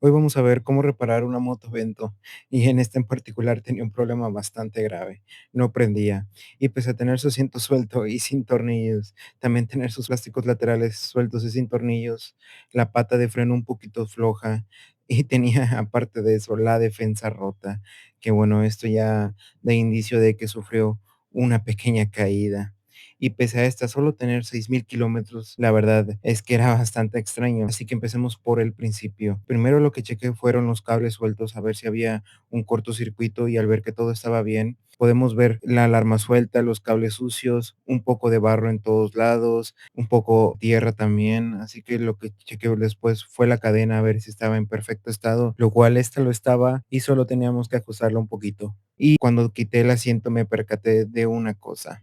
Hoy vamos a ver cómo reparar una motovento y en esta en particular tenía un problema bastante grave. No prendía y pese a tener su asiento suelto y sin tornillos, también tener sus plásticos laterales sueltos y sin tornillos, la pata de freno un poquito floja y tenía aparte de eso la defensa rota, que bueno, esto ya da indicio de que sufrió una pequeña caída. Y pese a esta, solo tener 6,000 kilómetros, la verdad es que era bastante extraño. Así que empecemos por el principio. Primero lo que chequé fueron los cables sueltos, a ver si había un cortocircuito y al ver que todo estaba bien, podemos ver la alarma suelta, los cables sucios, un poco de barro en todos lados, un poco tierra también. Así que lo que chequé después fue la cadena a ver si estaba en perfecto estado, lo cual esta lo estaba y solo teníamos que ajustarlo un poquito. Y cuando quité el asiento me percaté de una cosa: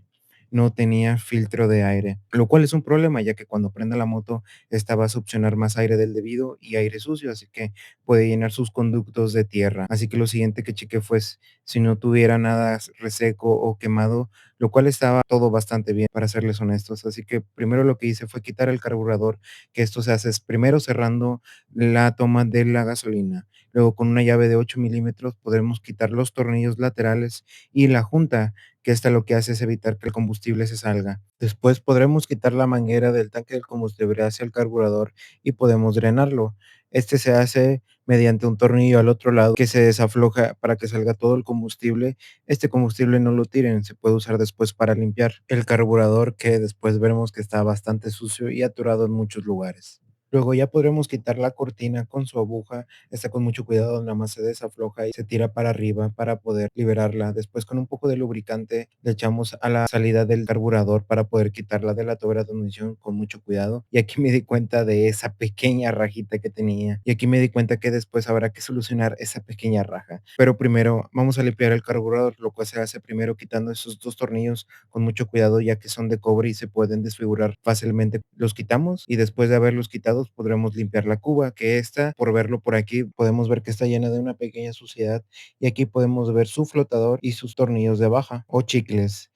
no tenía filtro de aire, lo cual es un problema, ya que cuando prenda la moto, esta va a succionar más aire del debido y aire sucio, así que puede llenar sus conductos de tierra. Así que lo siguiente que chequé fue si no tuviera nada reseco o quemado, lo cual estaba todo bastante bien, para serles honestos. Así que primero lo que hice fue quitar el carburador, que esto se hace es primero cerrando la toma de la gasolina. Luego con una llave de 8 milímetros podremos quitar los tornillos laterales y la junta, que esta lo que hace es evitar que el combustible se salga. Después podremos quitar la manguera del tanque del combustible hacia el carburador y podemos drenarlo. Este se hace mediante un tornillo al otro lado que se desafloja para que salga todo el combustible. Este combustible no lo tiren, se puede usar después para limpiar el carburador, que después veremos que está bastante sucio y atorado en muchos lugares. Luego ya podremos quitar la cortina con su aguja, está con mucho cuidado, nada más se desafloja y se tira para arriba para poder liberarla. Después con un poco de lubricante le echamos a la salida del carburador para poder quitarla de la tobera de ignición con mucho cuidado. Y aquí me di cuenta de esa pequeña rajita que tenía. Y aquí me di cuenta que después habrá que solucionar esa pequeña raja. Pero primero vamos a limpiar el carburador, lo cual se hace primero quitando esos dos tornillos con mucho cuidado, ya que son de cobre y se pueden desfigurar fácilmente. Los quitamos y después de haberlos quitados podremos limpiar la cuba, que esta, por verlo por aquí, podemos ver que está llena de una pequeña suciedad y aquí podemos ver su flotador y sus tornillos de baja o chicles.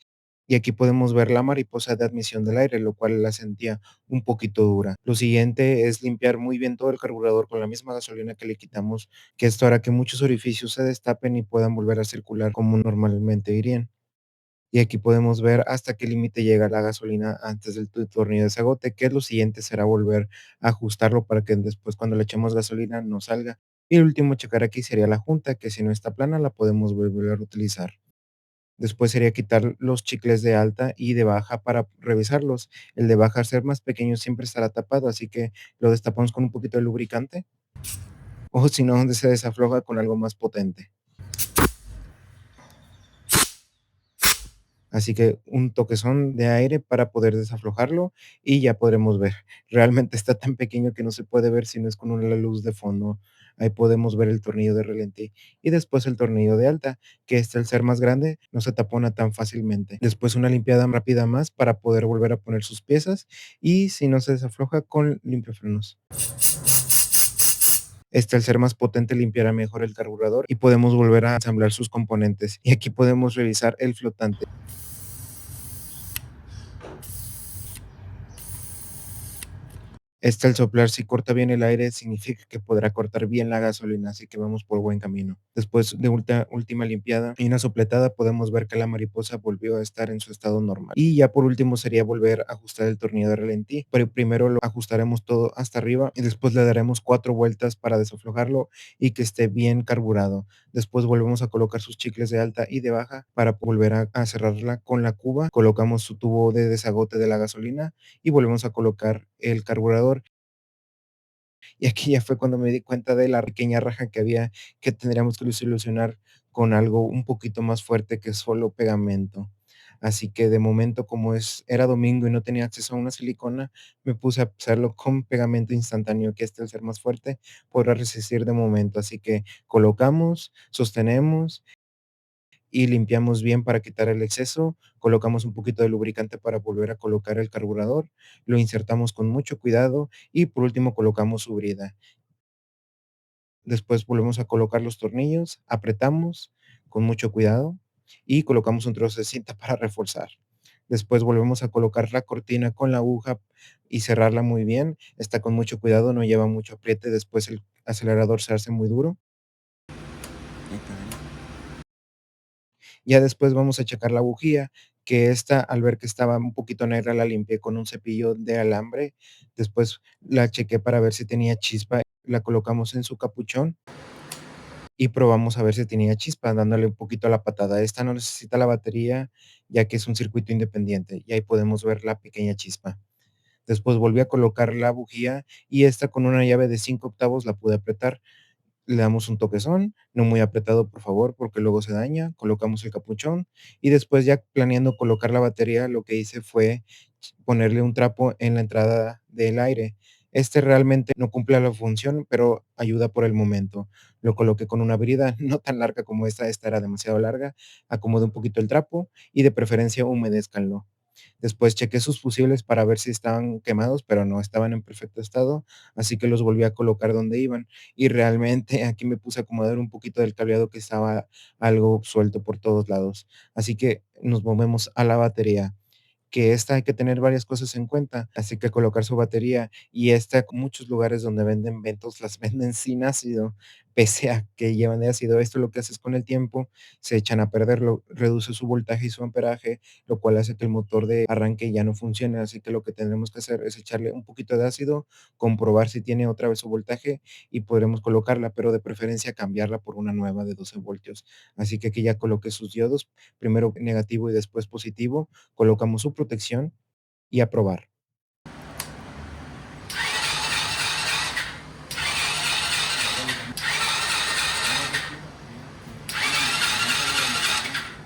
Y aquí podemos ver la mariposa de admisión del aire, lo cual la sentía un poquito dura. Lo siguiente es limpiar muy bien todo el carburador con la misma gasolina que le quitamos, que esto hará que muchos orificios se destapen y puedan volver a circular como normalmente irían. Y aquí podemos ver hasta qué límite llega la gasolina antes del tornillo de desagote, que lo siguiente será volver a ajustarlo para que después cuando le echemos gasolina no salga. Y el último a checar aquí sería la junta, que si no está plana la podemos volver a utilizar. Después sería quitar los chicles de alta y de baja para revisarlos. El de baja, al ser más pequeño, siempre estará tapado, así que lo destapamos con un poquito de lubricante o si no, donde se desafloja con algo más potente. Así que un toquezón de aire para poder desaflojarlo y ya podremos ver. Realmente está tan pequeño que no se puede ver si no es con una luz de fondo. Ahí podemos ver el tornillo de relente y después el tornillo de alta, que este al ser más grande no se tapona tan fácilmente. Después una limpiada rápida más para poder volver a poner sus piezas y si no se desafloja con limpiafrenos. Este, al ser más potente, limpiará mejor el carburador y podemos volver a ensamblar sus componentes. Y aquí podemos revisar el flotante. Al soplar, si corta bien el aire, significa que podrá cortar bien la gasolina, así que vamos por buen camino. Después de última limpiada y una sopletada, podemos ver que la mariposa volvió a estar en su estado normal. Y ya por último sería volver a ajustar el tornillo de ralentí, pero primero lo ajustaremos todo hasta arriba y después le daremos 4 vueltas para desaflojarlo y que esté bien carburado. Después volvemos a colocar sus chicles de alta y de baja para volver a cerrarla con la cuba. Colocamos su tubo de desagote de la gasolina y volvemos a colocar el carburador. Y aquí ya fue cuando me di cuenta de la pequeña raja que había, que tendríamos que solucionar con algo un poquito más fuerte que solo pegamento. Así que de momento, como era domingo y no tenía acceso a una silicona, me puse a hacerlo con pegamento instantáneo, que al ser más fuerte podrá resistir de momento. Así que colocamos, sostenemos y limpiamos bien para quitar el exceso, colocamos un poquito de lubricante para volver a colocar el carburador, lo insertamos con mucho cuidado y por último colocamos su brida. Después volvemos a colocar los tornillos, apretamos con mucho cuidado y colocamos un trozo de cinta para reforzar. Después volvemos a colocar la cortina con la aguja y cerrarla muy bien. Está con mucho cuidado, no lleva mucho apriete, después el acelerador se hace muy duro. Ya después vamos a checar la bujía, que esta, al ver que estaba un poquito negra, la limpié con un cepillo de alambre. Después la chequé para ver si tenía chispa, la colocamos en su capuchón y probamos a ver si tenía chispa, dándole un poquito a la patada. Esta no necesita la batería, ya que es un circuito independiente, y ahí podemos ver la pequeña chispa. Después volví a colocar la bujía y esta con una llave de 5 octavos la pude apretar. Le damos un toquezón, no muy apretado, por favor, porque luego se daña, colocamos el capuchón y después ya planeando colocar la batería, lo que hice fue ponerle un trapo en la entrada del aire. Este realmente no cumple la función, pero ayuda por el momento. Lo coloqué con una brida no tan larga como esta era demasiado larga. Acomodé un poquito el trapo y de preferencia humedézcanlo. Después chequé sus fusibles para ver si estaban quemados, pero no, estaban en perfecto estado, así que los volví a colocar donde iban. Y realmente aquí me puse a acomodar un poquito del cableado que estaba algo suelto por todos lados. Así que nos movemos a la batería, que esta hay que tener varias cosas en cuenta, así que colocar su batería y esta, muchos lugares donde venden Ventos las venden sin ácido, pese a que llevan de ácido. Esto lo que hace es con el tiempo se echan a perder, reduce su voltaje y su amperaje, lo cual hace que el motor de arranque ya no funcione. Así que lo que tenemos que hacer es echarle un poquito de ácido, comprobar si tiene otra vez su voltaje y podremos colocarla, pero de preferencia cambiarla por una nueva de 12 voltios. Así que aquí ya coloqué sus diodos, primero negativo y después positivo, colocamos su protección y a probar.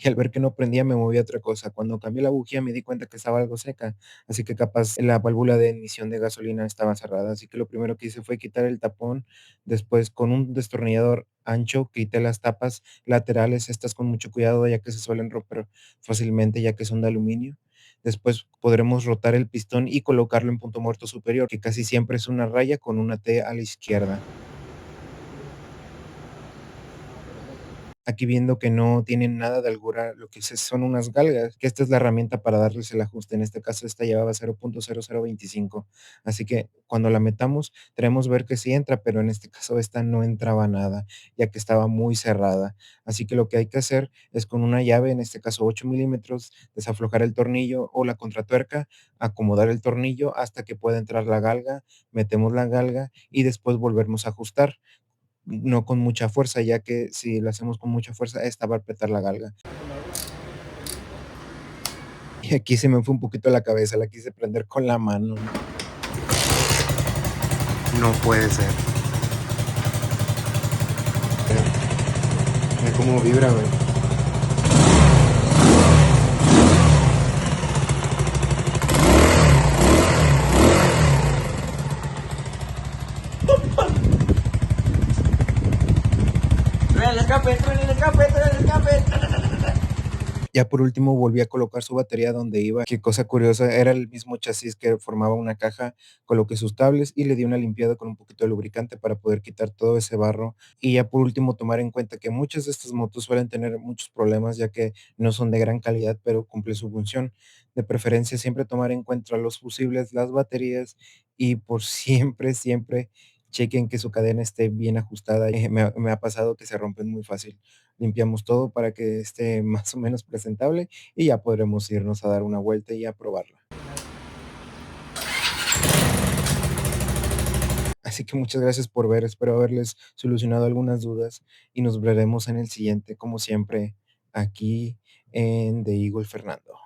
Y al ver que no prendía, me moví a otra cosa. Cuando cambié la bujía, me di cuenta que estaba algo seca, así que capaz la válvula de emisión de gasolina estaba cerrada. Así que lo primero que hice fue quitar el tapón. Después, con un destornillador ancho, quité las tapas laterales, estas con mucho cuidado, ya que se suelen romper fácilmente, ya que son de aluminio. Después podremos rotar el pistón y colocarlo en punto muerto superior, que casi siempre es una raya con una T a la izquierda. Aquí viendo que no tienen nada de holgura, lo que son unas galgas, que esta es la herramienta para darles el ajuste. En este caso, esta llevaba 0.0025. Así que cuando la metamos, queremos ver que sí entra, pero en este caso esta no entraba nada, ya que estaba muy cerrada. Así que lo que hay que hacer es con una llave, en este caso 8 milímetros, desaflojar el tornillo o la contratuerca, acomodar el tornillo hasta que pueda entrar la galga, metemos la galga y después volvemos a ajustar. No con mucha fuerza, ya que si lo hacemos con mucha fuerza, esta va a apretar la galga. Y aquí se me fue un poquito la cabeza, la quise prender con la mano. No puede ser. Mira cómo vibra, güey. Truena el escape, truena el escape, truena el escape. Ya por último volví a colocar su batería donde iba. Qué cosa curiosa, era el mismo chasis que formaba una caja. Coloqué sus cables y le di una limpiada con un poquito de lubricante para poder quitar todo ese barro. Y ya por último tomar en cuenta que muchas de estas motos suelen tener muchos problemas, ya que no son de gran calidad, pero cumple su función. De preferencia siempre tomar en cuenta los fusibles, las baterías y por siempre chequen que su cadena esté bien ajustada. Me ha pasado que se rompen muy fácil. Limpiamos todo para que esté más o menos presentable y ya podremos irnos a dar una vuelta y a probarla. Así que muchas gracias por ver, espero haberles solucionado algunas dudas y nos veremos en el siguiente, como siempre, aquí en The Eagle Fernando.